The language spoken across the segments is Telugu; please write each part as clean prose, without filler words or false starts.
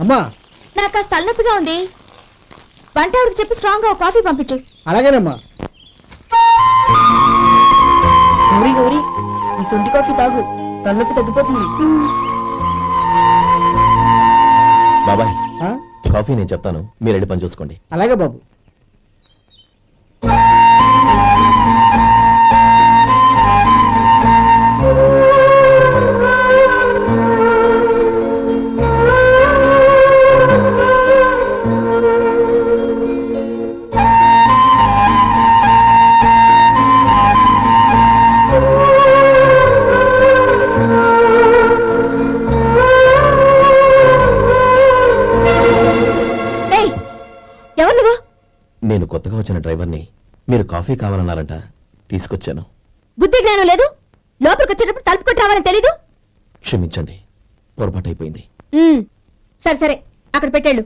అమ్మా నాకు కాస్త తలనొప్పిగా ఉంది. వంట ఆవిడకి చెప్పి స్ట్రాంగ్ గా కాఫీ పంపించు. అలాగేనమ్మా. గౌరీ గౌరీ ఈ సొంటి కాఫీ తాగు, తలనొప్పి తగ్గిపోతుంది. బాబాయ్ కాఫీ నేను చెప్తాను, మీరు వెళ్ళి పని చూసుకోండి. అలాగే బాబు. నేను కొత్తగా వచ్చిన డ్రైవర్ని. మీరు కాఫీ కావాలన్నారంట, తీసుకొచ్చాను. బుద్ధి జ్ఞానం లేదు. లోపలికి వచ్చేటప్పుడు తలుపు కొట్టి రావాలని తెలీదు. క్షమించండి, పొరపాటు అయిపోయింది. సరే సరే, అక్కడ పెట్టేళ్ళు.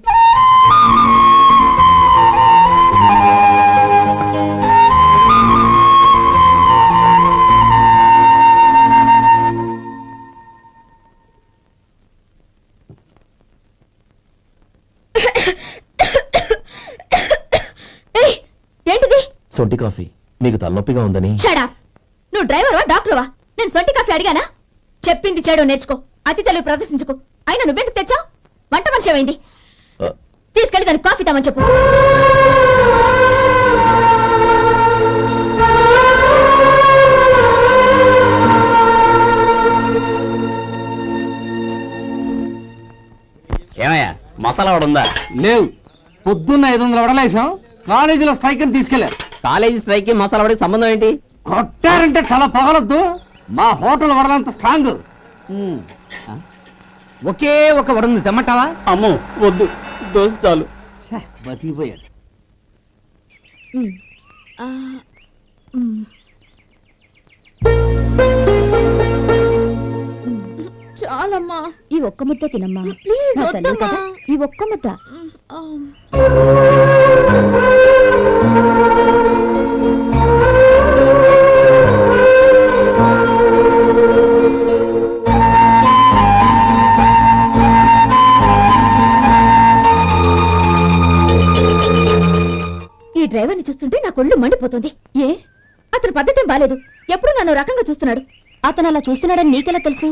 ఏంటిది? సొంటి కాఫీ. మీకు తలనొప్పిగా ఉందని. షడా, నువ్వు డ్రైవర్వా డాక్టర్వా? నేను సొంటి కాఫీ అడిగానా? చెప్పింది చేయడం నేర్చుకో, అతి తెలివి ప్రదర్శించుకో. అయినా నువ్వెందుకు తెచ్చావు? వంట మనిషి ఏమైంది? తీసుకెళ్ళి దానికి కాఫీ తామని చెప్పు. ఏమయ్యా, మసాలా వడ ఉందా? లేవు. పొద్దున్న 500 వడలేసాం, కాలేజీలో స్ట్రైక్ అని తీసుకెళ్లారు. కాలేజీ స్ట్రైక్ కి మసాలా వడకి సంబంధం ఏంటి? కొట్టారంటే తల పగలొద్దు. మా హోటల్ వడలంత స్ట్రాంగ్. ఒకే ఒక వడుంది, తెమ్మంటావా? అమ్మో వద్దు, దోశ చాలు. బతికిపోయాడు. చాలమ్మా, ఈ ఒక్క ముద్ద తినమ్మా ప్లీజ్. ఈ ఒక్క ముద్ద. ఈ డ్రైవర్ని చూస్తుంటే నా కొళ్ళు మండిపోతుంది. ఏ, అతని పద్ధతి బాలేదు. ఎప్పుడు నన్ను రకంగా చూస్తున్నాడు. అతను అలా చూస్తున్నాడని నీకెలా తెలుసు?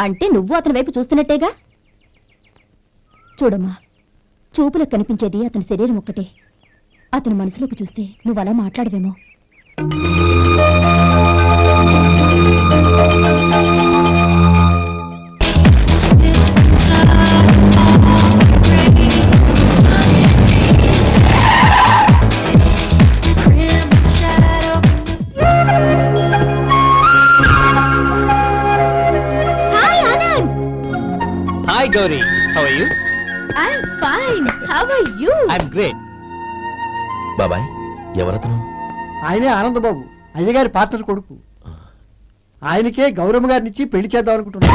అంటే నువ్వు అతని వైపు చూస్తున్నట్టేగా. చూడమ్మా, చూపులకు కనిపించేది అతని శరీరం ఒక్కటే. అతని మనసులోకి చూస్తే నువ్వు అలా మాట్లాడవేమో. Hi Gauri, how are you? I'm fine. How are you? I'm great. బాబాయ్, ఎవరతను? ఆయనే ఆనందబాబు, అయ్యగారి పాత్ర కొడుకు. ఆయనకే గౌరమ్మ గారినిచ్చి పెళ్లి చేద్దాం అనుకుంటున్నా.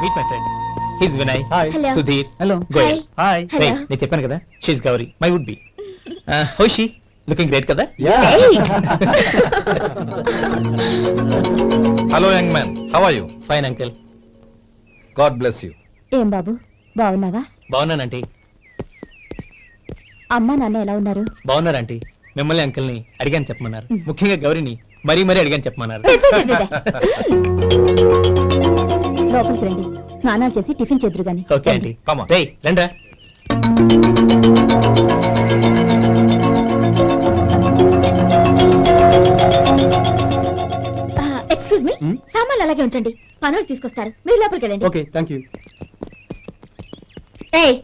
Meet my friend. He's Vinay. Hi. Hello. Sudhir. Hello. Goyal. Hi. Hey, Hello. నేను చెప్పాను కదా, she's Gauri, my would be. How is she? Looking great కదా? Hey. Hello young man, how are you? Fine uncle. God bless you. ఏం బాబు, బాగున్నావా? బాగున్నానంటీ. అమ్మా నాన్న ఎలా ఉన్నారు? బాగున్నారంటీ. మిమ్మల్ని అంకుల్ని అడిగాను చెప్పమన్నారు. ముఖ్యంగా గౌరిని మరీ అడిగాను చెప్పమన్నారు. లోపలికి రండి, స్నానాలు చేసి టిఫిన్ చేద్దరు గాని. Okay aunty. Come on. రేయ్ రండ్రా. ఎక్స్క్యూజ్ మీ, సామాన్లు అలాగే ఉంచండి, పనులు తీసుకొస్తారు. మీరు లోపలికి వెళ్ళండి. Okay, thank you. ఏయ్,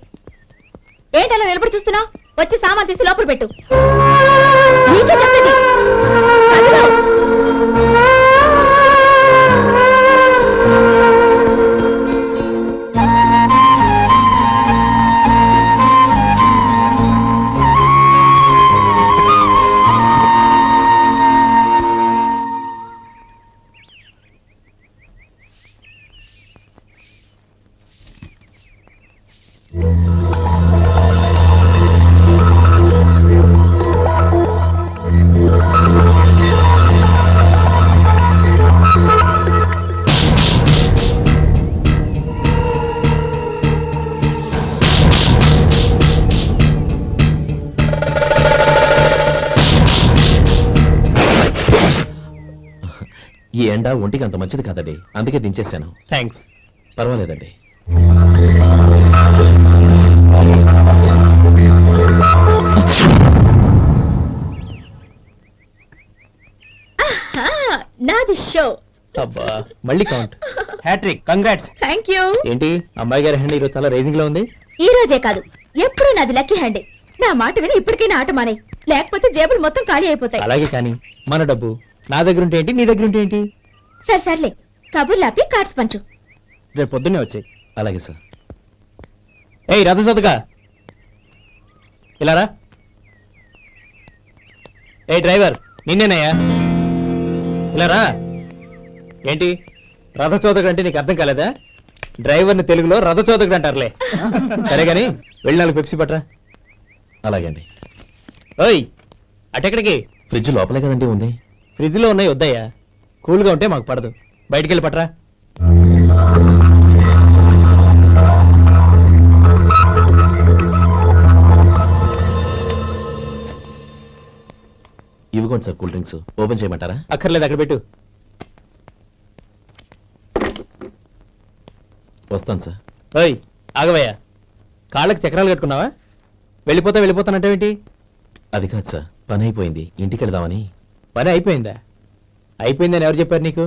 ఏంటలా నిలబడి చూస్తున్నావు? వచ్చి సామాన్ తీసి లోపల పెట్టు. నీకే చెప్పేది. కదిలో. ఈ ఎండ ఒంటికి అంత మంచిది కాదండి, అందుకే దించేశాను. థ్యాంక్స్. పర్వాలేదండి. నాది షో. అబ్బా మళ్ళీ count. Hattrick, congrats. Thank you. ఏంటి అమ్మాయి గారి హ్యాండ్ ఈరోజు చాలా రైజింగ్ లో ఉంది. ఈ రోజే కాదు, ఎప్పుడు నాది లక్కీ హ్యాండే. నా మాట విని ఇప్పటికైనా ఆట మానే, లేకపోతే జేబులు మొత్తం ఖాళీ అయిపోతాయి. అలాగే కానీ మన డబ్బు నా దగ్గర ఉంటే ఏంటి, నీ దగ్గర ఉంటే ఏంటి? సరే సర్లే, కబుర్లు ఆపి కార్డ్స్ పంచు. రేపు పొద్దున్నే వచ్చాయి. అలాగే సార్. ఏయ్ రథసోదగా ఇలా రా. ఏ డ్రైవర్, నిన్నేనయ్యా, ఇలా రా. ఏంటి రథచోదకుడు అంటే నీకు అర్థం కాలేదా? డ్రైవర్ని తెలుగులో రథచోదకుడు అంటారులే. సరే గాని వెళ్ళి 4 పెప్సీ పట్రా. అలాగే అండి. ఓయ్ అటెక్కడికి? ఫ్రిడ్జ్ లోపలే కదండి ఉంది. ఫ్రిడ్జ్ లో ఉన్నాయి, వద్దయ్యా. కూల్గా ఉంటే మాకు పడదు. బయటికి వెళ్ళి పట్రా. ఇవ్వకోండి సార్, కూల్ డ్రింక్స్. ఓపెన్ చేయమంటారా? అక్కర్లేదు, అక్కడ పెట్టు. వస్తాను సార్. ఓయ్ ఆగవయ్యా, కాళ్ళకి చక్రాలు కట్టుకున్నావా? వెళ్ళిపోతానంటావేంటి? అది కాదు సార్, పని అయిపోయింది, ఇంటికి వెళదామని. పని అయిపోయిందా? అయిపోయిందని ఎవరు చెప్పారు నీకు?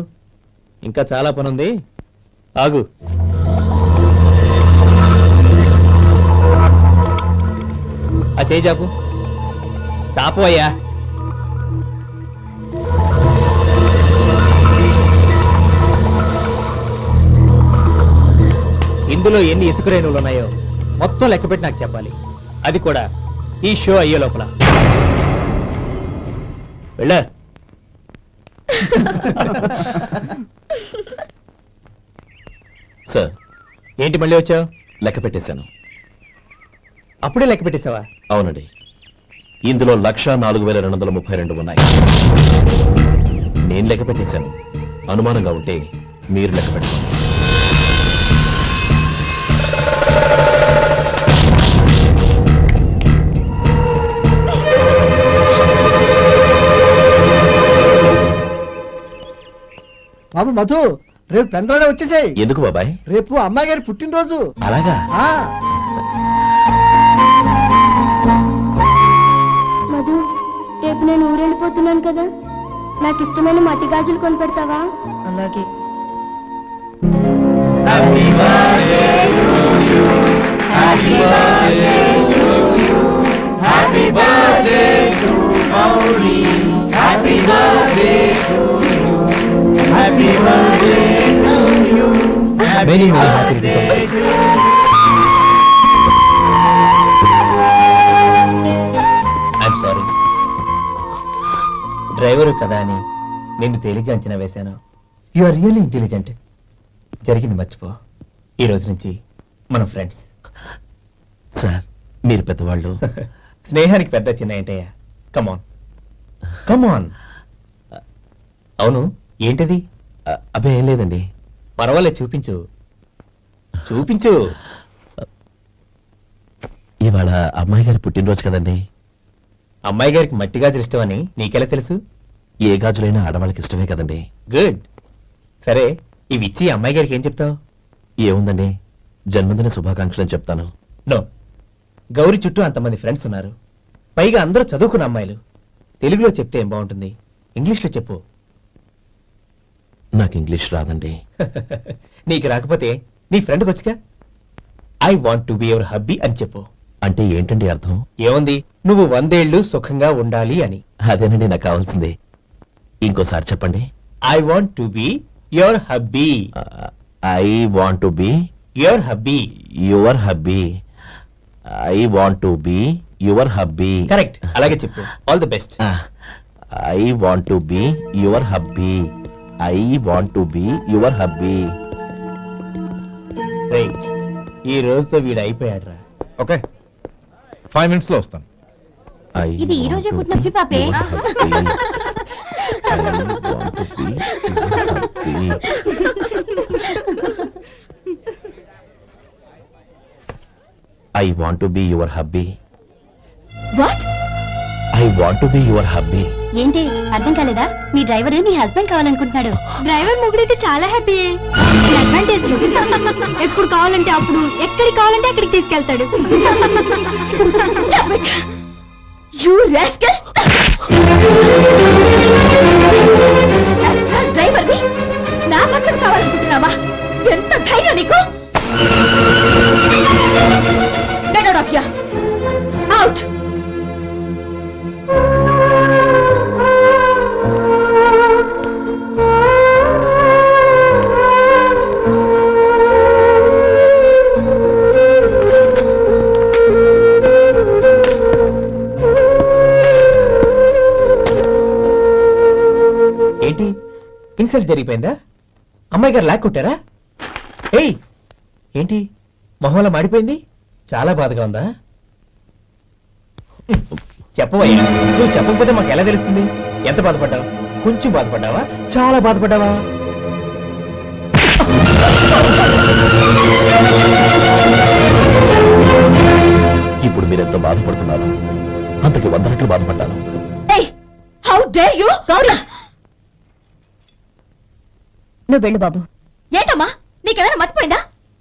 ఇంకా చాలా పని ఉంది, ఆగు. ఆ చేయి చాపు. చాపు అయ్యా. ఇందులో ఎన్ని ఇసుక రేణువులు ఉన్నాయో మొత్తం లెక్కపెట్టి నాకు చెప్పాలి. అది కూడా ఈ షో అయ్యే లోపల. వెళ్ళా. సార్, ఏంటి మళ్ళీ వచ్చావు? లెక్క పెట్టేశాను. అప్పుడే లెక్క పెట్టేశావా? అవునండి, ఇందులో 1,04,232 ఉన్నాయి. నేను లెక్క పెట్టేశాను. అనుమానంగా ఉంటే మీరు లెక్క పెట్టుకోండి. బాబు మధు, రేపు పెందలాడే వచ్చేసాయి. ఎందుకు బాబాయ్? రేపు అమ్మాయి గారి పుట్టినరోజు. అలాగా? ఆ మధు, రేపు నేను ఊరెళ్ళిపోతున్నాను కదా, నాకు ఇష్టమైన మట్టి గాజులు కొనిపెడతావా? అలాగే. Many happy returns. I'm sorry. Driver కదా అని నిన్ను తేలిగ్గా అంచనా వేశాను. You are really intelligent. జరిగింది మర్చిపో. ఈ రోజు నుంచి మనం ఫ్రెండ్స్. సార్, మీరు పెద్దవాళ్ళు. స్నేహానికి పెద్ద చిన్న ఏంటయ్యా? కమాన్ కమాన్. అవును, ఏంటది? అబ్బే ఏం లేదండి. పర్వాలేదు, చూపించు చూపించు. ఇవాళ అమ్మాయి గారి పుట్టినరోజు కదండి. అమ్మాయి గారికి మట్టి గాజులు ఇష్టమని నీకెలా తెలుసు? ఏ గాజులైనా ఆడవాళ్ళకి ఇష్టమే కదండి. గుడ్. సరే, ఇవి ఇచ్చి అమ్మాయి గారికి ఏం చెప్తావు? ఏముందండి, జన్మదిన శుభాకాంక్షలు అని చెప్తాను. నో, గౌరీ చుట్టూ అంతమంది ఫ్రెండ్స్ ఉన్నారు, పైగా అందరూ చదువుకున్న అమ్మాయిలు. తెలుగులో చెప్తే ఏం బాగుంటుంది? ఇంగ్లీష్లో చెప్పు. నాకు ఇంగ్లీష్ రాదండి. నీకు రాకపోతే నీ ఫ్రెండ్కి వచ్చిగా I want to be your hubby అని చెప్పు. అంటే ఏంటండి అర్థం? ఏముంది, నువ్వు 100 ఏళ్ళు సుఖంగా ఉండాలి అని. అదేనండి నాకు కావాల్సింది. ఇంకోసారి చెప్పండి. I want to be your hubby. I want to be your hubby. Your hubby. I want to be your hubby. Correct, అలాగే చెప్పు. All the best. I want to be your hubby. I want to be your hubby. ఈ రోజుతో వీడు అయిపోయాడు రా. ఓకే, 5 minutes లో వస్తాను. ఇది ఈ రోజే పుట్టినొచ్చి పాపే. I want to be your hubby. What? I want to be your hubby. ఏంటి అర్థం కాలేదా? మీ డ్రైవర్ నీ హస్బెండ్ కావాలనుకుంటున్నాడు. డ్రైవర్ మొగుడైతే చాలా హ్యాపీ. అడ్వాంటేజ్ ఎప్పుడు కావాలంటే అప్పుడు, ఎక్కడికి కావాలంటే అక్కడికి తీసుకెళ్తాడు. Stop it! You rascal! Driver ని నా భర్తను కావాలనుకుంటున్నావా? ఎంత ధైర్యం నీకు? Get out of here! Out! ఏంటి ఇన్సల్ట్ జరిగిపోయిందా? అమ్మాయి గారు లాక్ కొట్టారా? ఏయ్ ఏంటి మొహంలో మాడిపోయింది? చాలా బాధగా ఉందా? చెప్పవయ్యా, నువ్వు చెప్పకపోతే మాకు ఎలా తెలుస్తుంది? ఎంత బాధపడ్డావు? కొంచెం బాధపడ్డావా? చాలా బాధపడ్డావా? ఇప్పుడు మీరెంత బాధపడుతున్నారు, అంతకి 100 రెట్లు బాధపడ్డాను. Hey! How dare you? Gauri! నువ్వు వెళ్ళు బాబు. ఏంటమ్మా నీకేమైనా మర్చిపోయిందా?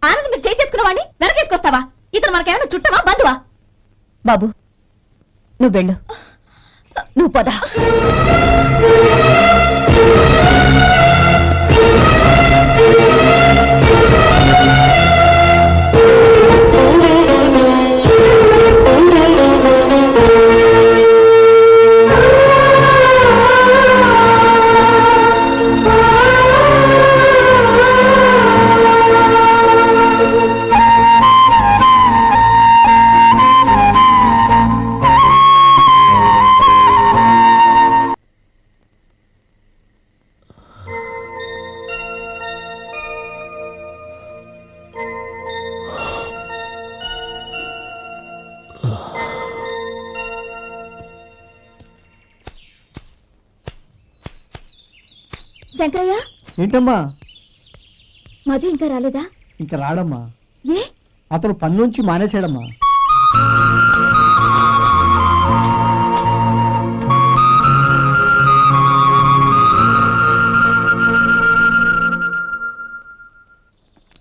ఆనందం మీరు చేసేసుకున్న వాడిని వెనకేసుకొస్తావా? ఇతను మనకేమైనా చుట్టమా బంధువా? బాబు నువ్వు వెళ్ళు. నువ్వు పద. శంకరయ్య, ఏంటమ్మా? మధు ఇంకా రాలేదా? ఇంకా రాడమ్మా. ఏ? అతను పని నుంచి మానేశాడమ్మా.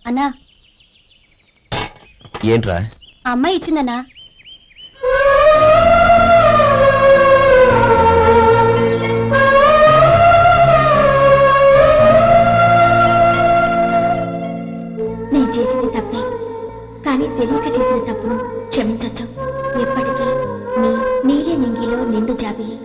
అన్నా, ఏంట్రా? ఆ అమ్మాయి ఇచ్చిందన్నా. నేను చేసింది తప్పే, కానీ తెలియక చేసిన తప్పును క్షమించొచ్చు. ఎప్పటికీ నీ నీలి నింగిలో నిండు జాబిలి.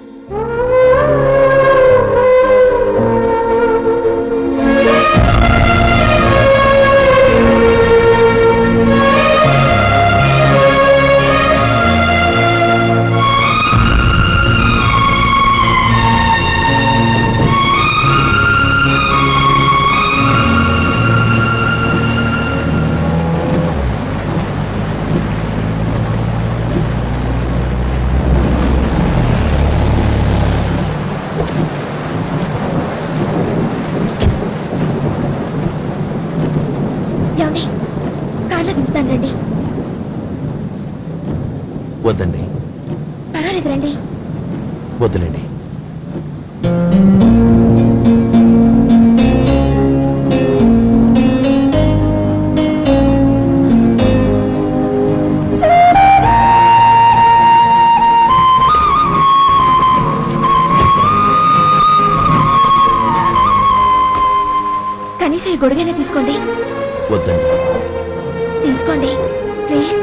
ఏమండి, కాళ్ళ దింపుతాను రండి. వద్దండి, పర్వాలేదు రండి. వద్దులేండి. కనీసం ఈ గొడుగైనా తీసుకోండి. వద్దండి. తీసుకోండి ప్లీజ్.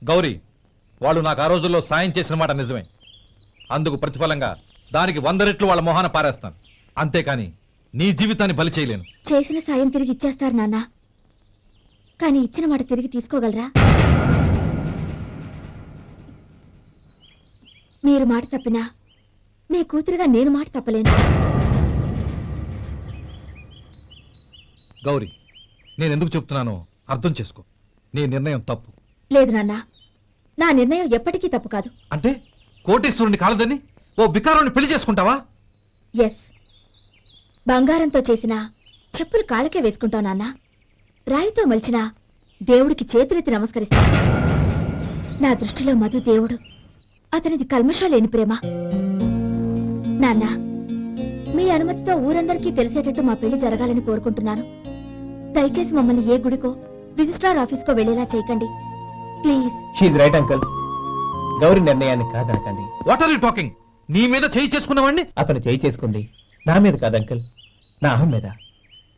గౌరీ, వాళ్ళు నాకు ఆ రోజుల్లో సాయం చేసిన మాట నిజమే. అందుకు ప్రతిఫలంగా దానికి 100 రెట్లు వాళ్ళ మొహాన పారేస్తాను. అంతేకాని నీ జీవితాన్ని బలి చేయలేను. చేసిన సాయం తిరిగి ఇచ్చేస్తారు నాన్న, కానీ ఇచ్చిన మాట తిరిగి తీసుకోగలరా? మీరు మాట తప్పినా మీ కూతురుగా నేను మాట తప్పలేను. గౌరీ, నేను ఎందుకు చెప్తున్నానో అర్థం చేసుకో. నీ నిర్ణయం తప్పు. లేదు నాన్న, నా నిర్ణయం ఎప్పటికీ తప్పు కాదు. అంటే కోటీశ్వరుని కాలదని ఓ బికారాన్ని పెళ్లి చేసుకుంటావా? ఎస్, బంగారంతో చేసిన చెప్పులు కాళ్ళకే వేసుకుంటావు నాన్న. రాయితో మలిచిన దేవుడికి చేతులెత్తి నమస్కరిస్తా. నా దృష్టిలో మధు దేవుడు, అతనిది కల్మషం లేని ప్రేమ. నాన్న, మీ అనుమతితో ఊరందరికీ తెలిసేటట్టు మా పెళ్లి జరగాలని కోరుకుంటున్నాను. దయచేసి మమ్మల్ని ఏ గుడికో రిజిస్ట్రార్ ఆఫీస్కో వెళ్లేలా చేయకండి please. She's right uncle. Gauri నిర్ణయాన్ని కాదనకండి. What are you talking? నీ మీద చేయి చేసుకున్నవాడిని అతను చేయి చేసుకుంది నా మీద కాదు అంకుల్, నా అహం మీద.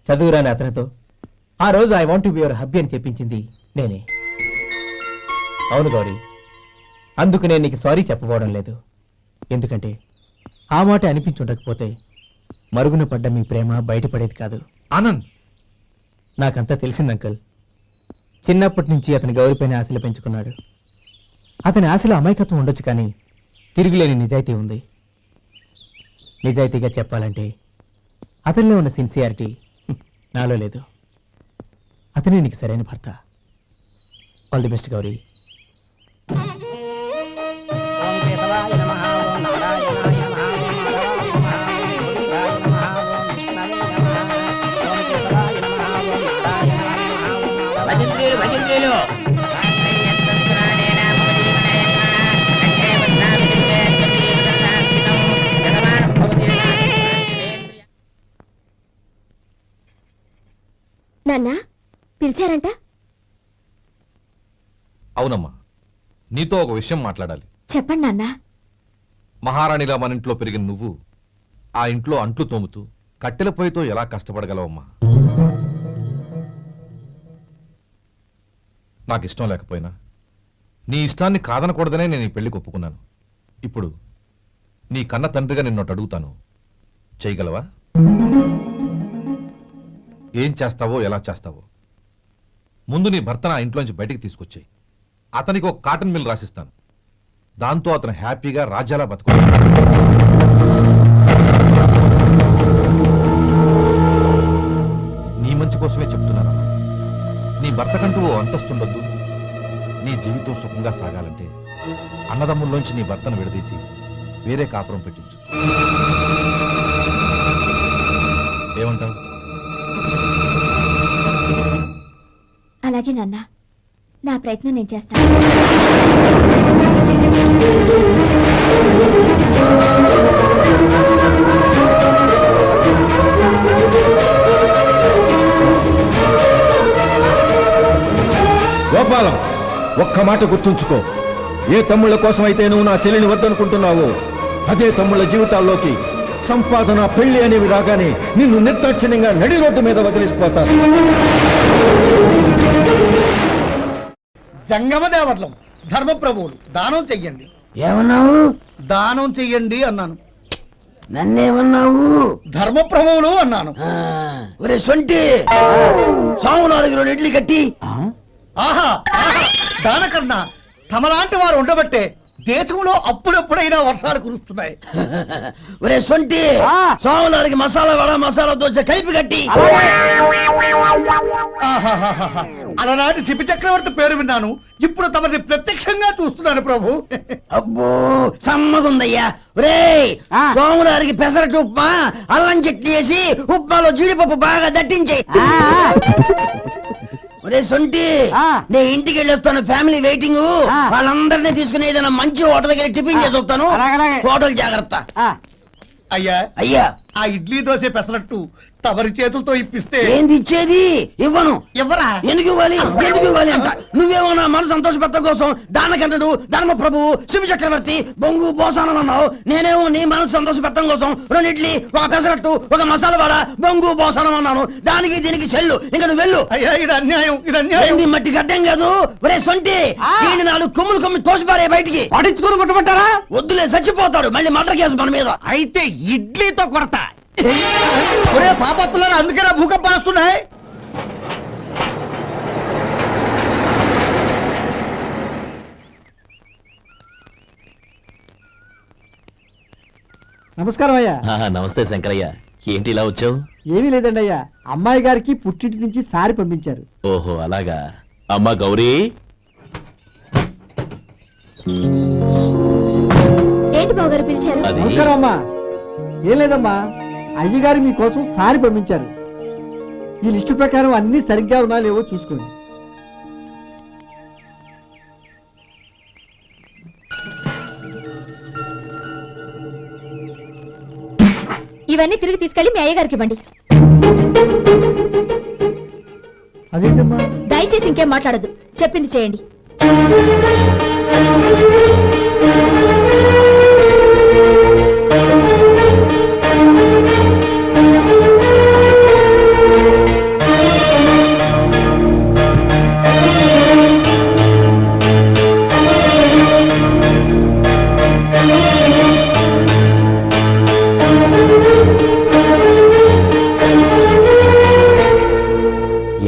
చదువురాని అతనితో ఆ రోజు I want to be your hubby అని చెప్పించింది నేనే. అవును గౌరీ, అందుకు నేను నీకు సారీ చెప్పబోవడం లేదు. ఎందుకంటే ఆ మాట అనిపించుండకపోతే మరుగున పడ్డ మీ ప్రేమ బయటపడేది కాదు. ఆనంద్, నాకంతా తెలిసింది అంకుల్. చిన్నప్పటి నుంచి అతని గౌరీపైన ఆశలు పెంచుకున్నాడు. అతని ఆశలో అమాయకత్వం ఉండొచ్చు, కానీ తిరుగులేని నిజాయితీ ఉంది. నిజాయితీగా చెప్పాలంటే అతనిలో ఉన్న సిన్సియారిటీ నాలో లేదు. అతనే నీకు సరైన భర్త. All the best Gauri. నాన్న, పిలిచారంట? అవునమ్మా, నీతో ఒక విషయం మాట్లాడాలి. చెప్పండి నాన్న. మహారాణిలా మన ఇంట్లో పెరిగిన నువ్వు ఆ ఇంట్లో అంట్లు తోముతూ కట్టెల పొయ్యితో ఎలా కష్టపడగలవమ్మా? నాకు ఇష్టం లేకపోయినా నీ ఇష్టాన్ని కాదనకూడదనే నేను ఈ పెళ్లికి ఒప్పుకున్నాను. ఇప్పుడు నీ కన్న తండ్రిగా నిన్నొకటి అడుగుతాను, చేయగలవా? ఏం చేస్తావో, ఎలా చేస్తావో ముందు నీ భర్తను ఆ ఇంట్లోంచి బయటికి తీసుకొచ్చేయి. అతనికి ఒక కాటన్ మిల్ రాసిస్తాను. దాంతో అతను హ్యాపీగా రాజ్యాలా బతుకు. నీ మంచి కోసమే చెప్తున్నాను. నీ భర్తకంటూ ఓ అంతస్తుండొద్దు. నీ జీవితం సుఖంగా సాగాలంటే అన్నదమ్ముల్లోంచి నీ భర్తను విడదీసి వేరే కాపురం పెట్టించు. ఏమంటావు? అలాగే నాన్న, నా ప్రయత్నం నేను చేస్తాను. గోపాలం, ఒక్క మాట గుర్తుంచుకో. ఏ తమ్ముళ్ళ కోసమైతే నువ్వు నా చెల్లిని వద్దనుకుంటున్నావో అదే తమ్ముళ్ళ జీవితాల్లోకి సంపాదన, పెళ్లి అనేవి రాగానే నిన్ను నిర్దాక్షిణ్యంగా నడి రోడ్డు మీద వదిలిసిపోతారు. జంగమ దేవతలం, ధర్మప్రభువులు, దానం చెయ్యండి. ఏమన్నావు? దానం చెయ్యండి అన్నాను. నన్నేమన్నావు? ధర్మప్రభువులు అన్నాను. ఒరే సొంటి, సాము 4 ఇడ్లీ కట్టి. ఆహా ఆహా, దానకన్నా తమలాంటి వారు ఉండబట్టే దేశంలో అప్పుడప్పుడైనా వర్షాలు కురుస్తున్నాయి. ఒరే సొంటి, సాము 4 మసాలా వడ, మసాలా దోశ కలిపి కట్టి. ఆహాహాహా, అలనాటి శిపి చక్రవర్తి పేరు విన్నాను, ఇప్పుడు తమని ప్రత్యక్షంగా చూస్తున్నాను ప్రభు. అబ్బో సమ్మగుందయ్యా. ఒరే సోము 4 పెసరట్టు ఉప్మా, అల్లం చట్నీ వేసి ఉప్మాలో జీడిపప్పు బాగా దట్టించేయి. ఒరే సొంటి, నేను ఇంటికి వెళ్ళొస్తాను, ఫ్యామిలీ వెయిటింగ్. వాళ్ళందరినీ తీసుకుని ఏదైనా మంచి హోటల్ దగ్గర టిఫిన్ చేసి వస్తాను. హోటల్ జాగ్రత్త. అయ్యా అయ్యా, ఆ ఇడ్లీ దోశ పెసరట్టు తమరి చేతులతో ఇప్పిస్తే ఏంది ఇచ్చేది? ఇవ్వను. ఎవరా ఎందుకు ఇవ్వాలి? ఎందుకు ఇవ్వాలి అంట? నువ్వేమో నా మనసు సంతోషపెట్టడం కోసం దానకంటుడు, ధర్మ ప్రభువు, శివ చక్రవర్తి, బొంగు బోసానం అన్నావు. నేనేమో నీ మనసు సంతోషపెట్టడం కోసం 2 ఇడ్లీ, ఒక పెసరట్టు, ఒక మసాలా వడ, బొంగు బోసానం అన్నాను. దానికి దీనికి చెల్లు. ఇంకా నువ్వు వెళ్ళు. అయ్యా ఇది అన్యాయం, ఇది అన్యాయం. ఏంది మట్టి గడ్డం కాదు. ఒరే సొంటి, దీన్ని 4 కొమ్ములు కొమ్మి తోసిపారే బయటికి. పడించుకుని కొట్టమంటారా? వద్దులే, చచ్చిపోతాడు. మళ్ళీ మర్డర్ కేసు మన మీద. అయితే ఇడ్లీతో కొరత. ఒరే పాపత్తులారా, అందుకేనా భూకంపాలు వస్తున్నాయి? నమస్కారం అయ్యా. నమస్తే శంకరయ్య, ఏంటి ఇలా వచ్చావు? ఏమీ లేదండి అయ్యా, అమ్మాయి గారికి పుట్టింటి నుంచి సారి పంపించారు. ఓహో అలాగా. అమ్మా గౌరీ, ఏంటి బావగారు పిలిచారు? అది నమస్కారం అమ్మా. ఏం లేదమ్మా, అయ్యగారు మీకోసం సారి పంపించారు. ఈ లిస్టు ప్రకారం అన్ని సరిగ్గా ఉన్నా లేవో చూసుకోండి. ఇవన్నీ తిరిగి తీసుకెళ్లి మీ అయ్యగారికి ఇవ్వండి. అదేంటమ్మా? దయచేసి ఇంకేం మాట్లాడదు, చెప్పింది చేయండి.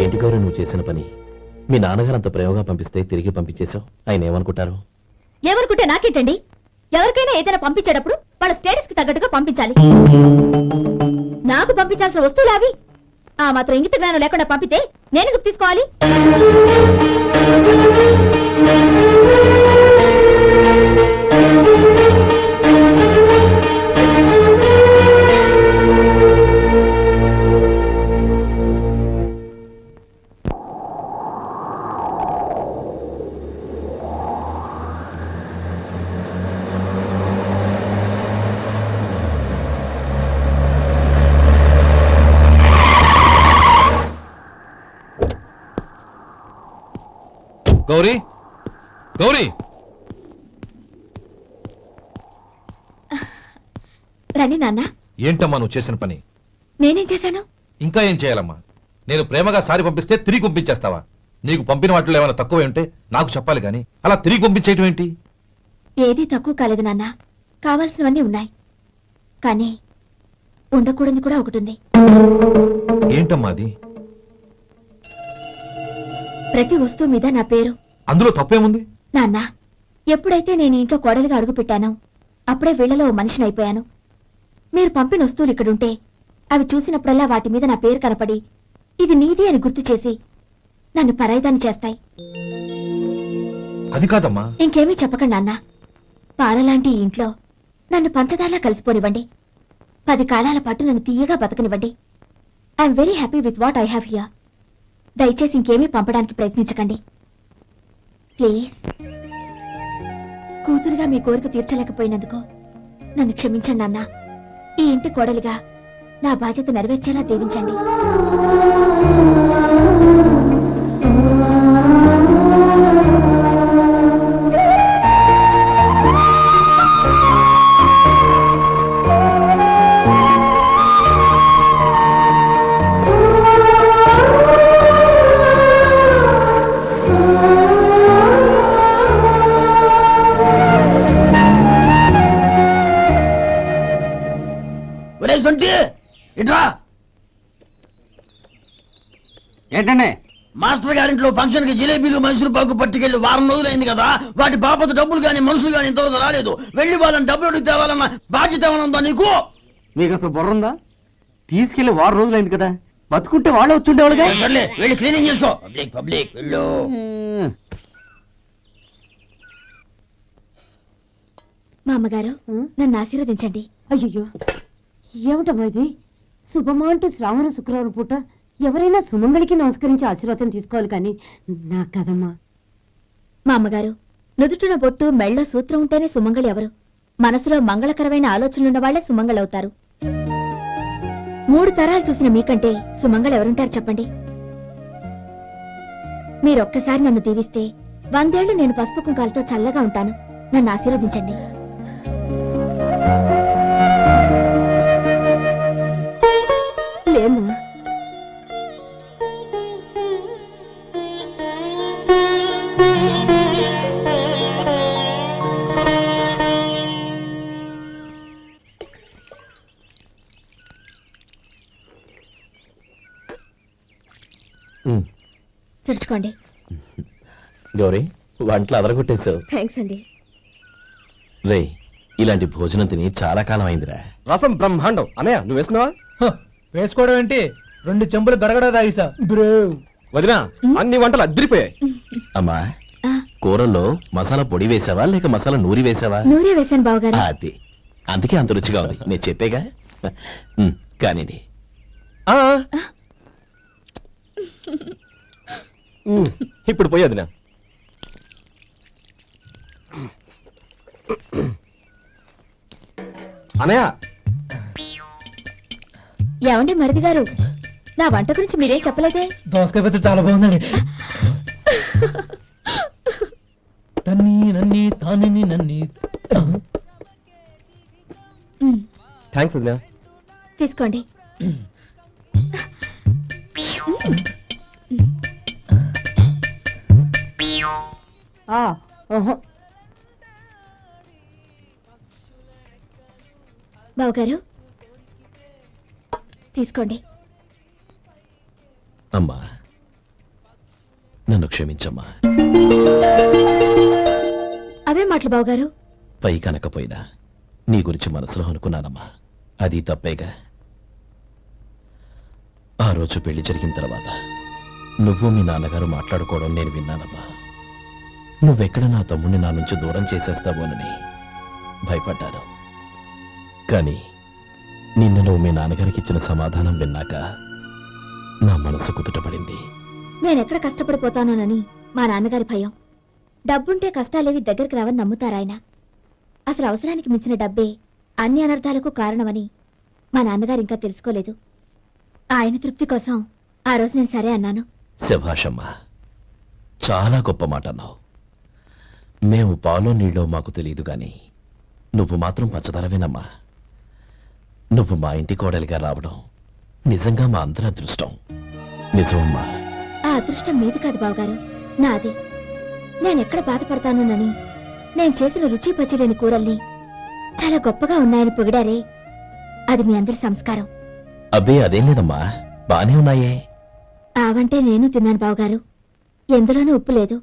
ఏంటి గౌరీ నువ్వు చేసిన పని? మీ నాన్నగారు అంత ప్రేమగా పంపిస్తే తిరిగి పంపించేశావు. ఆయన ఏమనుకుంటారు? ఎవరుకుంటే నాకేంటండి? ఎవరికైనా ఏదైనా పంపించేటప్పుడు వాళ్ళ స్టేటస్ కి తగ్గట్టుగా పంపించాలి. నాకు పంపించాల్సిన వస్తువులు అవి. ఆ మాత్రం ఇంగిత జ్ఞానం లేకుండా పంపితే నేనెందుకు తీసుకోవాలి? గౌరీ, గౌరీ, రండి నాన్న. ఏంటమ్మా నువ్వు చేసిన పని? నేనేం చేశాను? ఇంకా ఏం చేయాలమ్మా? నేను ప్రేమగా సారి పంపిస్తే తిరిగి పంపించేస్తావా? నీకు పంపిన వాటిలో ఏమైనా తక్కువ ఉంటే నాకు చెప్పాలి గాని అలా తిరిగి పంపించేయటం ఏంటి? ఏదీ తక్కువ కాలేదు నాన్న, కావాల్సినవన్నీ ఉన్నాయి. కానీ ఉండకూడదు కూడా ఒకటి ఉంది. ఏంటమ్మా అది? ప్రతి వస్తువు మీద నా పేరు. అందులో తప్పేముంది? నాన్న, ఎప్పుడైతే నేను ఇంట్లో కోడలిగా అడుగు పెట్టానో అప్పుడే వీళ్లలో ఓ మనిషిని అయిపోయాను. మీరు పంపిన వస్తువులు ఇక్కడుంటే అవి చూసినప్పుడల్లా వాటి మీద నా పేరు కనపడి ఇది నీది అని గుర్తు చేసి నన్ను పరాయిదాన్ని చేస్తాయి. అది కాదమ్మా. ఇంకేమీ చెప్పకండి నాన్న. పాలలాంటి ఈ ఇంట్లో నన్ను పంచదారలా కలిసిపోనివ్వండి. 10 కాలాల పాటు నన్ను తీయగా బతకనివ్వండి. I'm very happy with what I have here. దయచేసి ఇంకేమీ పంపడానికి ప్రయత్నించకండి ప్లీజ్. కూతురుగా మీ కోరిక తీర్చలేకపోయినందుకు నన్ను క్షమించండి నాన్న. ఈ ఇంటి కోడలిగా నా బాధ్యత నెరవేర్చేలా దీవించండి. ఒరే సొంటి, ఇట్రా. ఏంటండి? మాస్టర్ గారింట్లో ఫంక్షన్ కి జిలేబీలు మైసూరు పాకు పట్టుకెళ్ళి వారం రోజులైంది కదా. వాటి బాపత డబ్బులు గాని మనుషులు గాని ఇంతవరకు రాలేదు. వెళ్ళి వాళ్ళని డబ్బులు అడిగి తేవాలన్న బాధ్యత ఏమైనా ఉందా నీకు? మీకు అసలు బుర్ర ఉందా? తీసుకెళ్లి 6 రోజులైంది కదా, బతుకుంటే వాళ్ళు వచ్చుండేవాళ్ళుగా. సర్లే, వెళ్ళి క్లీనింగ్ చేసుకో. పబ్లిక్ పబ్లిక్ వెళ్ళు. మా అమ్మగారు నన్ను ఆశీర్వదించండి. అయ్యో, ఏమిటమ్మా ఇది? శుభమా అంటూ శ్రావణ శుక్రవారం పూట ఎవరైనా సుమంగళికి నమస్కరించి ఆశీర్వాదం తీసుకోవాలి కానీ నా కదమ్మా. మా అమ్మగారు నుదుటిన బొట్టు మెళ్ళో సూత్రం ఉంటేనే సుమంగళి ఎవరు? మనసులో మంగళకరమైన ఆలోచనలున్న వాళ్లే సుమంగళవుతారు. 3 తరాలు చూసిన మీకంటే సుమంగళ ఎవరుంటారు చెప్పండి. మీరొక్కసారి నన్ను దీవిస్తే 100 ఏళ్లు నేను పసుపు కుంకాలతో చల్లగా ఉంటాను. నన్ను ఆశీర్వదించండి. లేమ్మా. తుడుచుకోండి. గౌరీ వంటలు అదరగొట్టేశావు. థ్యాంక్స్ అండి. రే ఇలాంటి భోజనం తిని చాలా కాలం అయిందిరా. రసం బ్రహ్మాండం. అనయ్య నువ్వు వేసుకున్నావా? వేసుకోవడం ఏంటి, 2 చెంబులు గడగడ తాగిసా. వదినా అన్ని వంటలు అద్దరిపోయాయి. అమ్మా ఆ, కూరల్లో మసాలా పొడి వేసావా లేక మసాలా నూరి వేసావా? నూరే వేశాను బావగారు. అది అందుకే అంత రుచిగా ఉంది. నేను చెప్పేగా. కానివ్వండి. ఇప్పుడు పోయి వదినా. అనయ్య ఏమండి మరిది గారు, నా వంట గురించి మీరేం చెప్పలేదే? దోసకాయ పచ్చడి చాలా బాగుందండి. తన్ని నన్ని తాని నన్ని. థ్యాంక్స్ వదినా. తీసుకోండి. బావగారు తీసుకోండి. అమ్మా నన్ను క్షమించమ్మా. అవే మాటలు బావగారు. పై కనకపోయినా నీ గురించి మనసులో అనుకున్నానమ్మా. అది తప్పేగా. ఆ రోజు పెళ్లి జరిగిన తర్వాత నువ్వు మీ నాన్నగారు మాట్లాడుకోవడం నేను విన్నానమ్మా. నువ్వెక్కడ నా తమ్ముడిని నా నుంచి దూరం చేసేస్తావోనని భయపడ్డాను. కానీ నిన్న నువ్వు మీ నాన్నగారికి ఇచ్చిన సమాధానం విన్నాక నా మనసు కుదుటపడింది. నేనెక్కడ కష్టపడిపోతానోనని మా నాన్నగారి భయం. డబ్బుంటే కష్టాలేవి దగ్గరికి రావని నమ్ముతారాయన. అసలు అవసరానికి మించిన డబ్బే అన్ని అనర్థాలకు కారణమని మా నాన్నగారు ఇంకా తెలుసుకోలేదు. ఆయన తృప్తి కోసం ఆ రోజు నేను సరే అన్నాను. శభాషమ్మా, చాలా గొప్ప మాట అన్నావు. మేము పాలో నీళ్ళో మాకు తెలియదు గాని నువ్వు మాత్రం పచ్చదనవేనమ్మా. నువ్వు మా ఇంటి కోడలిగా రావడం నిజంగా మా అందరి అదృష్టం. నిజమమ్మా. ఆ అదృష్టం మీది కాదు బావగారు, నాది. నేనెక్కడ బాధపడతానోనని నేను చేసిన రుచి పచిలేని కూరల్ని చాలా గొప్పగా ఉన్నాయని పొగిడారే, అది మీ అందరి సంస్కారం. అబ్బే అదేం లేదమ్మా, బానే ఉన్నాయే. ఆవంటే నేను తిన్నాను బావగారు, ఎందులోనూ ఉప్పు లేదు.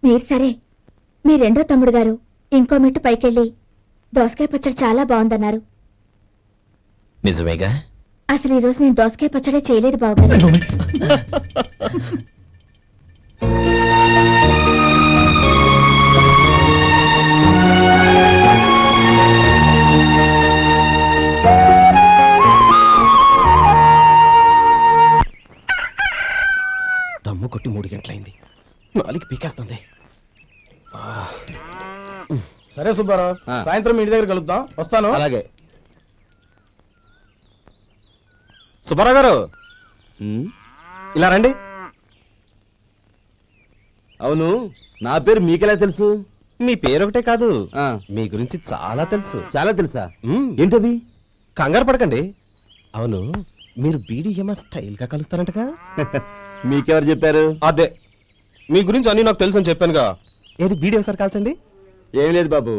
మీరు సరే, మీ రెండో తమ్ముడు గారు ఇంకో మెట్టు పైకెళ్ళి దోసకాయ పచ్చడి చాలా బాగుందన్నారు. నిజమేగా? అసలు ఈ రోజు నేను దోసకాయ పచ్చడే చేయలేదు బావగారు. దమ్ము కొట్టి 3 గంటలైంది. 4 పీకేస్తుంది. సరే సుబ్బారావు, సాయంత్రం ఇంటి దగ్గర కలుద్దాం. వస్తాను. అలాగే. సుబ్బారావు గారు ఇలా రండి. అవును, నా పేరు మీకెలా తెలుసు? మీ పేరు ఒకటే కాదు, మీ గురించి చాలా తెలుసు. చాలా తెలుసా? మ్మ్. ఏంటది? కంగారు పడకండి. అవును, మీరు బీడీఎంఆ స్టైల్ గా కలుస్తారంటగా? మీకెవరు చెప్పారు? అదే, మీ గురించి అన్ని నాకు తెలుసు అని చెప్పానుగా. ఏది బీడీ ఒకసారి కాల్చండి. ఏం లేదు బాబు,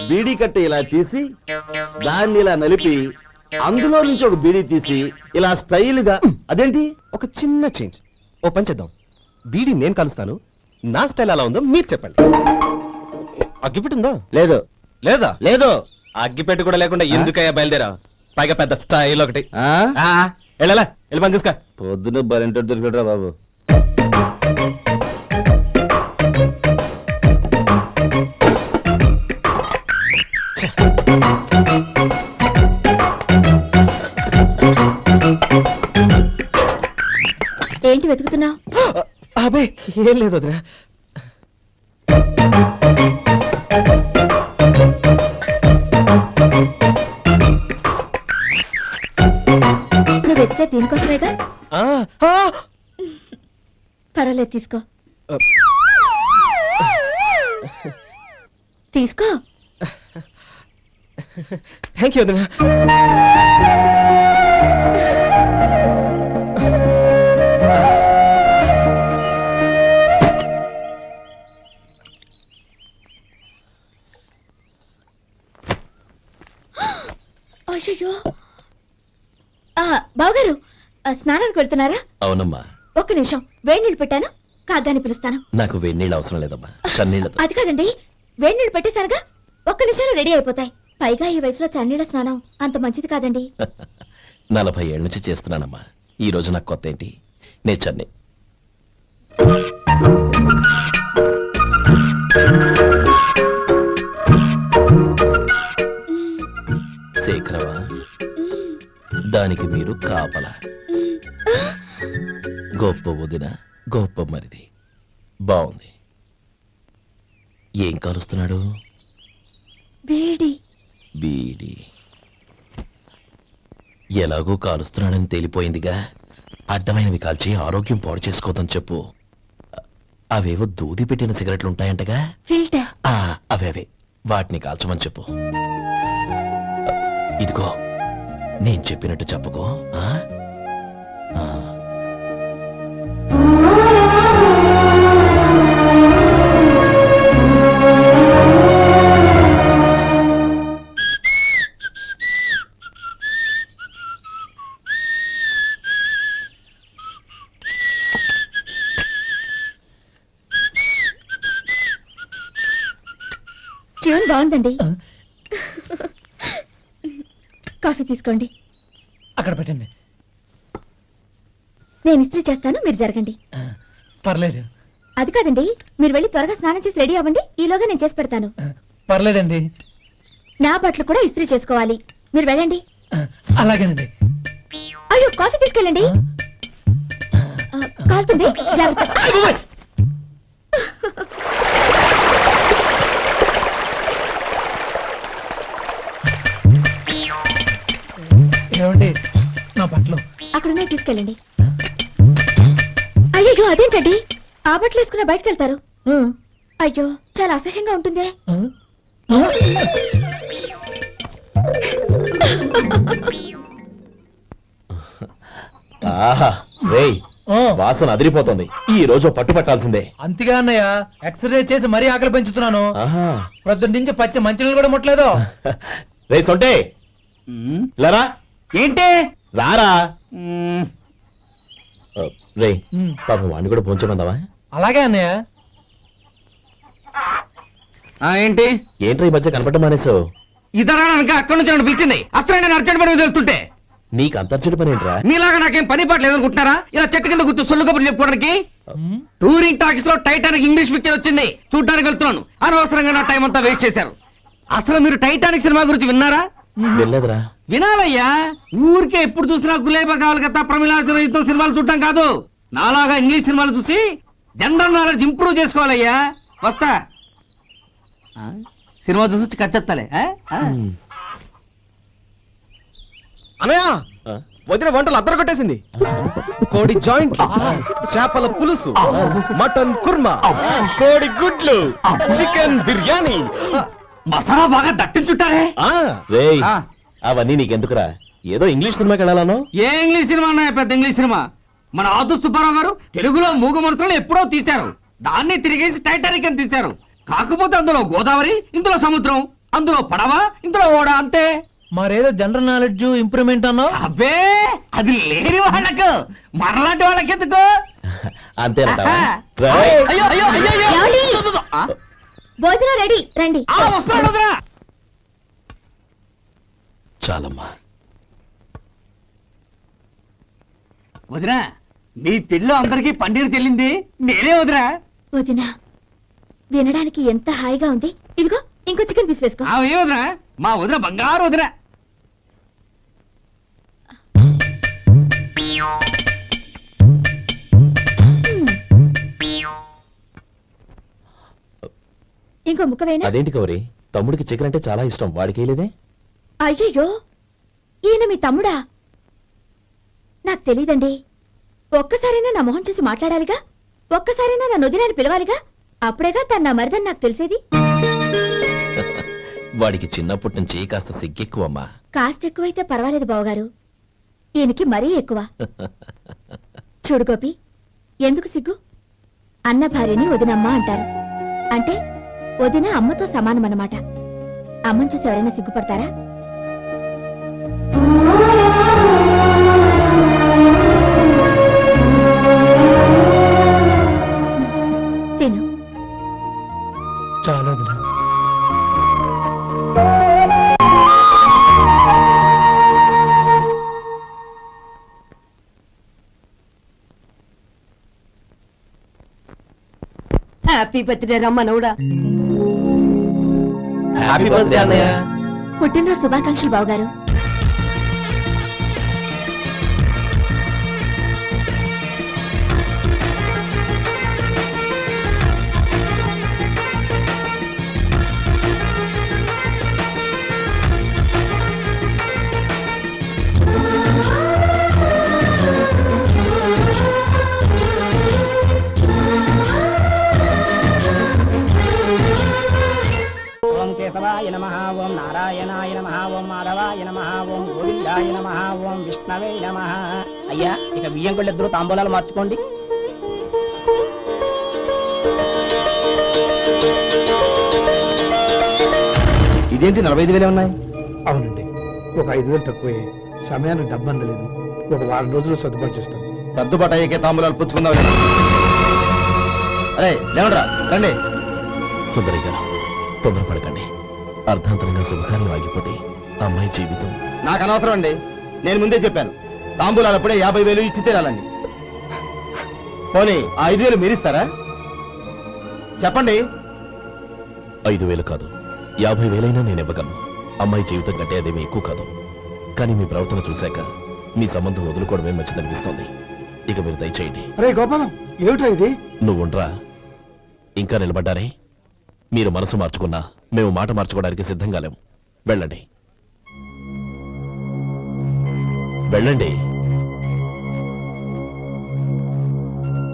బీడీ కట్ట ఇలా తీసి దాన్ని ఇలా నలిపి అందులో నుంచి ఒక బీడీ తీసి ఇలా స్టైల్గా. అదేంటి? ఒక చిన్న చేంజ్. ఓ పని చేద్దాం, బీడీ నేను కలుస్తాను, నా స్టైల్ ఎలా ఉందో మీరు చెప్పండి. అగ్గిపెట్టి ఉందా? లేదు. లేదా? లేదు. అగ్గిపెట్టి కూడా లేకుండా ఎందుకయ్యా బయలుదేరా? పైగా పెద్ద స్టైల్ ఒకటి. ఆ? వెళ్ళాలా, వెళ్ళి పని చూసుకో. పొద్దున బలింటో దొరికడరా బాబు. ఏంటి వెతుకుతున్నావు? అబే ఏం లేదు వదినా. చాక్లెట్ దీనికోసమేగా పర్వాలేదు తీసుకో తీసుకో థ్యాంక్ యూ వదినా. అయ్యో బావగారు స్నానానికి వెళ్తున్నారా? అవునమ్మా. ఒక్క నిమిషం వేడి నీళ్ళు పెట్టాను కాగ్గాని పిలుస్తాను. నాకు వేడినీళ్ళు అవసరం లేదమ్మా, చన్నీళ్ళతో. అది కాదండి వేడి నీళ్ళు పెట్టేశానుగా ఒక్క నిమిషంలో రెడీ అయిపోతాయి. పైగా ఈ వయసులో చన్నీళ్ళ స్నానం అంత మంచిది కాదండి. 40 ఏళ్ళ నుంచి చేస్తున్నానమ్మా. ఈ రోజు నాకు కొత్త ఏంటి? నే చన్నీ. శేఖరవా, దానికి మీరు కాపల. గొప్ప వదిన, గొప్ప మరిది. బాగుంది. ఏం కాలుస్తున్నాడు? వేడి బీడి. ఎలాగో కాలుస్తున్నాడని తేలిపోయిందిగా. అడ్డమైనవి కాల్చి ఆరోగ్యం పాడు చేసుకోదని చెప్పు. అవేవో దూది పెట్టిన సిగరెట్లు ఉంటాయంటగా. ఫిల్టర్ అవే వాటిని కాల్చమని చెప్పు. ఇదిగో నేను చెప్పినట్టు చెప్పుకో. ట్యూన్ బాగుందండి. కాఫీ తీసుకోండి. అక్కడ పెట్టండి. నేను ఇస్త్రీ చేస్తాను, మీరు జరగండి. పర్లేదు. అది కాదండి, మీరు వెళ్ళి త్వరగా స్నానం చేసి రెడీ అవ్వండి. ఈలోగా నేను చేసి పెడతాను. పర్లేదండి. నా బట్టలు కూడా ఇస్త్రీ చేసుకోవాలి. మీరు వెళ్ళండి. అలాగేనండి. అయ్యో కాఫీ తీసుకెళ్ళండి. కాలుతుంది, జాగ్రత్త. ఏమండి నా బట్టలు అక్కడున్నాయి, తీసుకెళ్ళండి. అయ్యో అదేంటండి ఆ బట్టలు వేసుకున్న బయటకు వెళ్తారు? అయ్యో చాలా అసహ్యంగా ఉంటుందే. ఆహా రేయ్, వాసన అదిరిపోతుంది. ఈ రోజు పట్టు పట్టాల్సిందే. అంతగా అన్నయ్య, ఎక్సర్సైజ్ చేసి మరీ ఆకలి పెంచుతున్నాను. ఆహా, ప్రొద్దున నుంచి పచ్చి మంచినీళ్ళు కూడా ముట్టలేదు. రే సొంటే లరా. ఏంటి రారా. రే పాపం వాడిని కూడా పోంచమందావా? అలాగే అన్నయ్య. ఏంటి ఏంట్రా ఈ మధ్య కనపడటం మానేసావు? ఇతరా అక్కడి నుంచి నన్ను పిలిచింది. అసలు నేను అర్జెంట్ పని తెలుస్తుంటే నీకు అంతర్చడి పని ఏంట్రా? మీలాగా నాకేం పని పాట లేదనుకుంటున్నారా? ఇలా చెట్టు కింద గుర్తు సొల్లు కబుర్లు చెప్పుకోవడానికి. టూరింగ్ టాకీస్ లో టైటానిక్ ఇంగ్లీష్ పిక్చర్ వచ్చింది, చూడడానికి వెళ్తున్నాను. అనవసరంగా నా టైం అంతా వేస్ట్ చేశారు. అసలు మీరు టైటానిక్ సినిమా గురించి విన్నారా? వెళ్ళలేదురా. వినాలయ్యా. ఊరికే ఎప్పుడు చూసినా గులేబా కావాలి కదా, ప్రమిళాతో సినిమాలు చూడటం కాదు. నాలాగా ఇంగ్లీష్ సినిమాలు చూసి జనరల్ నాలెడ్జ్ ఇంప్రూవ్ చేసుకోవాలయ్యా. వస్తా. సినిమా చూసి కచ్చెత్తాలే. అన్నయ్య, ఆ? వదిన వంటలు అద్దరు కొట్టేసింది. కోడి జాయింట్, చేపల పులుసు, మటన్ కుర్మా, కోడి గుడ్లు, చికెన్ బిర్యానీ. మసాలా బాగా దట్టించుంటారే. రేయ్, ఆ. అవన్నీ నీకెందుకురా? ఏదో ఇంగ్లీష్ సినిమాకి వెళ్ళాలను. ఏ ఇంగ్లీష్ సినిమా అన్నాయా? పెద్ద ఇంగ్లీష్ సినిమా. మన ఆదు సుబ్బారావు గారు తెలుగులో మూగ మనుషులను ఎప్పుడో తీశారు. దాన్ని తిరిగేసి టైటానిక్ అని తీశారు. కాకపోతే అందులో గోదావరి, ఇందులో సముద్రం, అందులో పడవ, ఇందులో ఓడ, అంతే. మరేదో జనరల్ నాలెడ్జ్ ఇంప్రూవ్మెంట్ అన్నా. అబ్బే అది లేని వాళ్ళకు, మనలాంటి వాళ్ళకి ఎందుకు? అంతేనంటావా? ఆహా. రేయ్. అయ్యో అయ్యో అయ్యో అయ్యో. ఏమండి? ఆ? భోజనం రెడీ, రండి. వస్తున్నాడు వదినా. చాలమ్మా. వదినా, మీ పిల్ల అందరికీ పన్నీరు చెల్లింది నేనే వదినా. వదినా వినడానికి ఎంత హాయిగా ఉంది. ఇదిగో ఇంకో చికెన్ పీస్ వేసుకో. ఏ వదినా, మా వదిన బంగారు వదినా. ఇంకో ముక్కవేనా? అదేంటి కౌరి, తమ్ముడికి చికెన్ అంటే చాలా ఇష్టం, వాడికి లేదే? అయ్యయ్యో ఈయన మీ తమ్ముడా? నాకు తెలీదండి. ఒక్కసారైనా నా మొహం చూసి మాట్లాడాలిగా, ఒక్కసారైనా నా నొదినాన్ని పిలవాలిగా, అప్పుడేగా తన నా మరిదని నాకు తెలిసేది. వాడికి చిన్నప్పటి నుంచి కాస్త సిగ్గెక్కువమ్మా. కాస్త ఎక్కువైతే పర్వాలేదు బావగారు, ఈయనకి మరీ ఎక్కువ. చూడు గోపి, ఎందుకు సిగ్గు? అన్న భార్యని వదినమ్మ అంటారు. అంటే వదిన అమ్మతో సమానమన్నమాట. అమ్మని చూసి ఎవరైనా సిగ్గుపడతారా? తిను. చాలా హ్యాపీ బర్త్డే రమ్మనవుడా. హ్యాపీ బర్త్డే అన్నయ్య. పుట్టినరోజు శుభాకాంక్షలు బావగారు. ఓం కేశవాయ నమః, ఓం నారాయణాయ నమః, ఓం మాధవాయ నమః, ఓం గోవిందాయ నమః, ఓం విష్ణవే నమః. అయ్యా, ఇక బియ్యం కొళ్ళిద్దరూ తాంబూలాలు మార్చుకోండి. ఇదేంటి 45,000 ఉన్నాయి? అవునండి, ఒక 5,000 తక్కువే. సమయానికి డబ్బు అందలేదు. ఒక వారం రోజులు సర్దుబాటు చేస్తాం. సర్దుబాటు అయ్యే తాంబూలాలు పుచ్చుకుందాం. అరే లేవండ్రా, రండి. సుందరి గారు, తొందరపడకండి. అర్ధాంతరంగా శుభకార్యం ఆగిపోతే అమ్మాయి జీవితం. నాకు అనవసరం అండి, నేను ముందే చెప్పాను. తాంబూలాలు అప్పుడే 50,000 ఇచ్చి తీరాలండి. పోనీ 5,000 మీరిస్తారా? చెప్పండి. 5,000 కాదు, 50,000 నేను ఇవ్వగలను. అమ్మాయి జీవితం కంటే అదేమీ ఎక్కువ కాదు. కానీ మీ ప్రవర్తన చూశాక మీ సంబంధం వదులుకోవడమే మంచిదనిపిస్తోంది. ఇక మీరు దయచేయండి. అరే గోపాలం, ఏమిటా ఇది? నువ్వుండ్రా. ఇంకా నిలబడ్డారే? మీరు మనసు మార్చుకున్నా మేము మాట మార్చుకోవడానికి సిద్ధంగా లేము. వెళ్ళండి, వెళ్ళండి.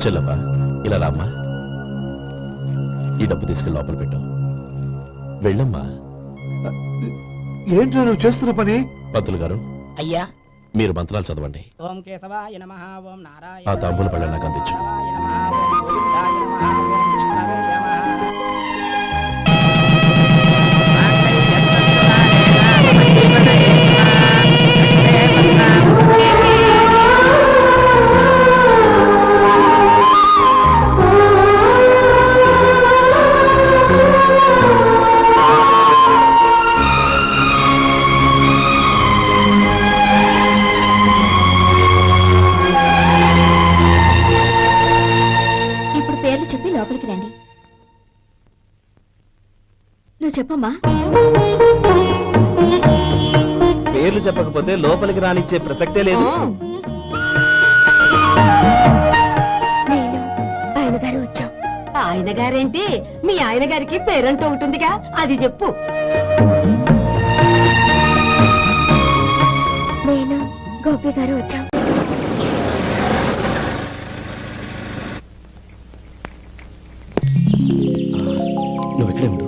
చెల్లమ్మా, ఇలా రామ్మా. ఈ డబ్బు తీసుకెళ్ళి లోపల పెట్టు. వెళ్ళమ్మా. ఏంటో నువ్వు చేస్తున్న పని? పంతులు గారు, అయ్యా, మీరు మంత్రాలు చదవండి. ఓం కేశవాయ నమః, ఓం నారాయణ ఆ తాంబూల పళ్ళ నాకు అందించు. ఇప్పుడు పేర్లు చెప్పి లోపలికి రండి. నువ్వు చెప్పమ్మా. పేర్లు చెప్పకపోతే లోపలికి రానిచ్చే ప్రసక్తే లేదు. నేను ఆయన గారు వచ్చాం. ఆయన గారేంటి, మీ ఆయన గారికి పేరంటూ ఉంటుందిగా, అది చెప్పు. నేను గోపి గారు వచ్చాం. నువ్వు ఎక్కడే ఉండు.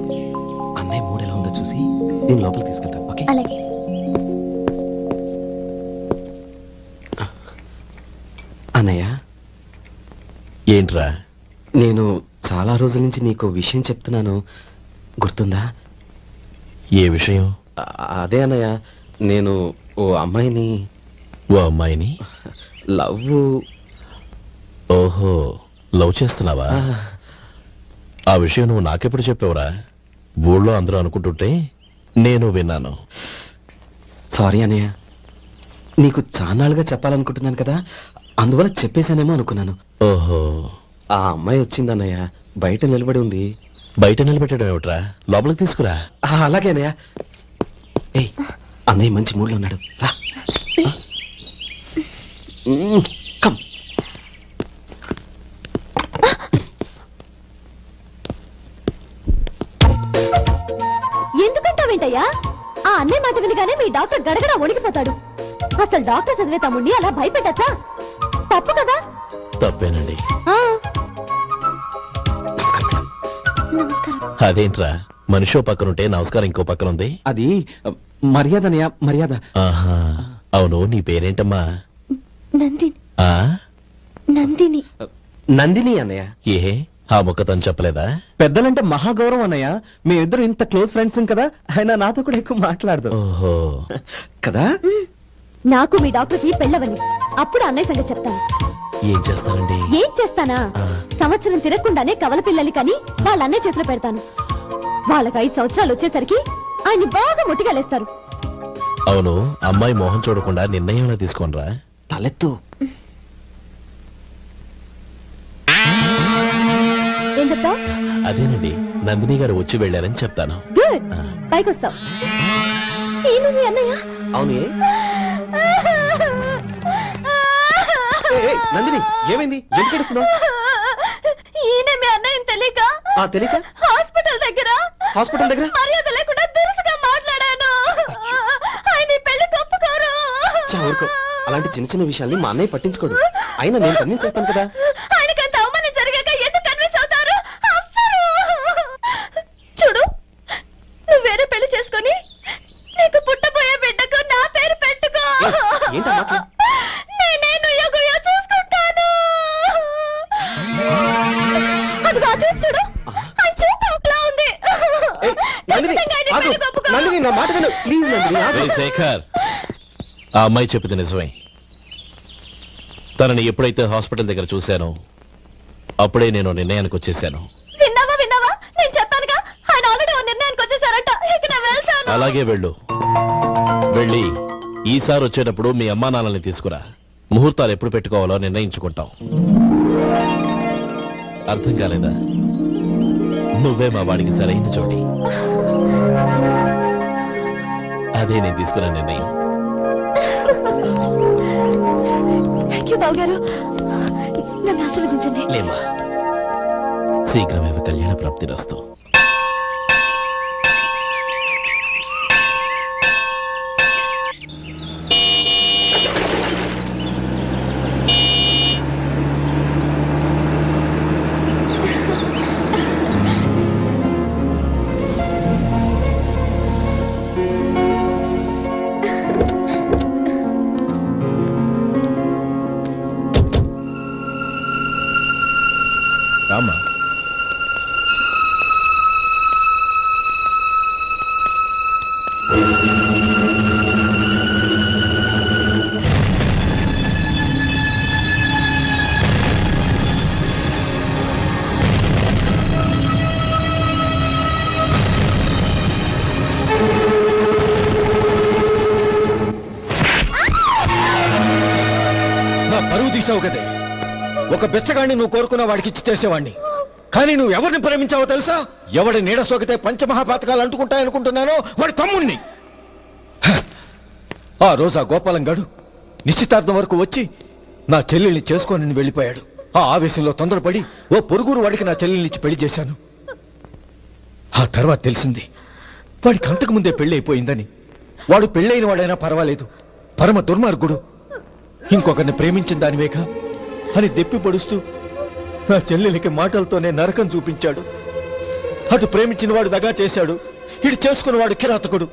అన్నయ్య మూడు ఎలా ఉందో చూసి నేను లోపలికి తీసుకెళ్తాను. ఓకే? అలాగే. అన్నయ్య, ఏంట్రా? నేను చాలా రోజుల నుంచి నీకు విషయం చెప్తున్నాను, గుర్తుందా? ఏ విషయం? అదే అన్నయ్య, నేను ఓ అమ్మాయిని ఓ అమ్మాయిని లవ్. ఓహో, లవ్ చేస్తున్నావా? ఆ విషయం నువ్వు నాకెప్పుడు చెప్పావురా? ఊళ్ళో అందరూ అనుకుంటుంటే నేను విన్నాను. సారీ అన్నయ్య, నీకు చాన్నాళ్ళుగా చెప్పాలనుకుంటున్నాను కదా, అందువల్ల చెప్పేశానేమో అనుకున్నాను. ఓహో, ఆ అమ్మాయి వచ్చిందన్నయ్య, బయట నిలబడి ఉంది. బయట నిలబెట్టడం ఏమిట్రా? లోపలికి తీసుకురా. అలాగే అన్నయ్య. ఏయ్, అన్నయ్య మంచి మూడ్లో ఉన్నాడు, రా. కమ్. ఎందుకంటావేంటయ్యా? ఆ అన్నయ్య మాట వినగానే మీ డాక్టర్ గడగడ వణికిపోతాడు. అసలు డాక్టర్ చదివే తమ్ముడిని అలా భయపెట్టచ్చా? తప్పు కదా. తప్పేనండి. ఆ, నమస్కారం. అదేంట్రా మనిషో పక్కనుంటే నమస్కారం ఇంకో పక్కన ఉంది? అది మర్యాదనయ్య, మర్యాద. ఆహా, అవును నీ పేరేంటమ్మా? నందిని. ఆ నందిని. నందిని అన్నయ్య. ఏ ఆ ముక్క తను చెప్పలేదా? పెద్దలంటే మహాగౌరవం అన్నయ్య. మేమిద్దరం ఇంత క్లోజ్ ఫ్రెండ్స్ కదా, ఆయన నాతో కూడా ఎక్కువ మాట్లాడదు ఓహో, కదా. నాకు మీ డాక్టర్కి పెళ్ళవని అప్పుడు అన్నయ్య సంగతి చెప్తాను. ఏం చేస్తానండి? ఏం చేస్తానా? ఆ. సంవత్సరం తిరగకుండానే కవల పిల్లలు కని వాళ్ళ అన్నయ్య చేతిలో పెడతాను. వాళ్ళకి 5 సంవత్సరాలు వచ్చేసరికి ఆయన్ని బాగా ముట్టిగలేస్తారు. అవును, అమ్మాయి మోహం చూడకుండా నిర్ణయం ఎలా తీసుకోనరా? తలెత్తు. ఏం చెప్తావు? అదేనండి, నందిని గారు వచ్చి వెళ్ళారని చెప్తాను. గుడ్, ఆ. పైకొస్తావు. ఈయన మీ అన్నయ్య? అవును. నందిని ఏమైంది? ఎందుకు ఏడుస్తున్నావు? ఈయన మీ అన్నయ్యని తెలియక తెలియక హాస్పిటల్ దగ్గర మర్యాద లేకుండా దురుసుగా మాట్లాడాను. ఆయన ఈ పెళ్లి తప్పుకోరు. ఊరుకో. అలాంటి చిన్న చిన్న విషయాల్ని మా అన్నయ్య పట్టించుకోడు. అయినా నేను కన్విన్స్ చేస్తాను కదా. ఆయనకి అంత అవమానం జరిగాక ఎందుకు కన్విన్స్ అవుతారు? అస్సలు. చూడు, నువ్వు వేరే పెళ్లి చేసుకొని నీకు పుట్టబోయే బిడ్డకు నా పేరు పెట్టుకో. ఏంటా మాటలు? నేనే నుయ్యగుయ్య చూసుకుంటాను. అదిగో ఆ చూపు చూడు, ఆ చూపు ఒకలా ఉంది. నందిని, ఖచ్చితంగా ఆయన ఆగు. పెళ్లికి ఒప్పుకో. నందిని, నా మాట విను. ప్లీజ్ నందిని, ఆగు. రేయ్ శేఖర్, ఆ అమ్మాయి చెప్పింది నిజమే. తనని ఎప్పుడైతే హాస్పిటల్ దగ్గర చూశానో అప్పుడే నేను నిర్ణయానికి వచ్చేసాను. విన్నావా విన్నావా? నేను చెప్పానుగా, ఆయన ఆల్రెడీ ఓ నిర్ణయానికి వచ్చేసారట. ఇక నేను వెళ్తాను. అలాగే వెళ్ళు. వెళ్ళి ఈసారి వచ్చేటప్పుడు మీ అమ్మా నాన్నల్ని తీసుకురా. ముహూర్తాలు ఎప్పుడు పెట్టుకోవాలో నిర్ణయించుకుంటాం. అర్థం కాలేదా? నువ్వే మా వాడికి సరైన చోటి. అదే నేను తీసుకున్న నిర్ణయం. థ్యాంక్ యూ బాబు గారు, నన్ను ఆశీర్వదించండి. లేమ్మా, శీఘ్రమేవ కళ్యాణ ప్రాప్తిరస్తు. రామా, నా పరువు తీసావు కదే. ఒక బెచ్చగాడిని నువ్వు కోరుకున్న వాడికి ఇచ్చి చేసేవాడిని. కానీ నువ్వు ఎవరిని ప్రేమించావో తెలుసా? ఎవడి నీడ సోకితే పంచమహాపాతకాలు అంటుకుంటాయనుకుంటున్నానో వాడి తమ్ముణ్ణి. ఆ రోజు ఆ గోపాలం గడు నిశ్చితార్థం వరకు వచ్చి నా చెల్లెల్ని చేసుకొని వెళ్ళిపోయాడు. ఆ ఆవేశంలో తొందరపడి ఓ పొరుగురు వాడికి నా చెల్లెల్నిచ్చి పెళ్లి చేశాను. ఆ తర్వాత తెలిసింది వాడికి అంతకు ముందే పెళ్లి అయిపోయిందని. వాడు పెళ్ళైన వాడైనా పర్వాలేదు, పరమ దుర్మార్గుడు. ఇంకొకరిని ప్రేమించిన దానివేగా అని దెప్పి పడుస్తూ నా చెల్లెలికి మాటలతోనే నరకం చూపించాడు. అటు ప్రేమించిన వాడు దగా చేశాడు, ఇటు చేసుకున్నవాడు కిరాతకుడు.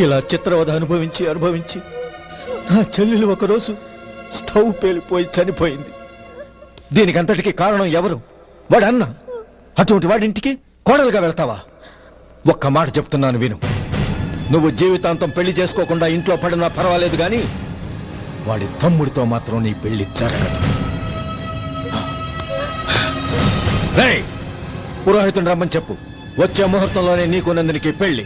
ఇలా చిత్రవధ అనుభవించి నా చెల్లెలు ఒకరోజు స్టవ్ పేలిపోయి చనిపోయింది. దీనికంతటికి కారణం ఎవరు? వాడు అన్న. అటువంటి వాడింటికి కోడలుగా వెళ్తావా? ఒక్క మాట చెప్తున్నాను విను. నువ్వు జీవితాంతం పెళ్లి చేసుకోకుండా ఇంట్లో పడినా పర్వాలేదు, కానీ వాడి తమ్ముడితో మాత్రం నీ పెళ్లి జరగదు. రేయ్, పురోహితుని రమ్మని చెప్పు. వచ్చే ముహూర్తంలోనే నీకు నందినికి పెళ్లి.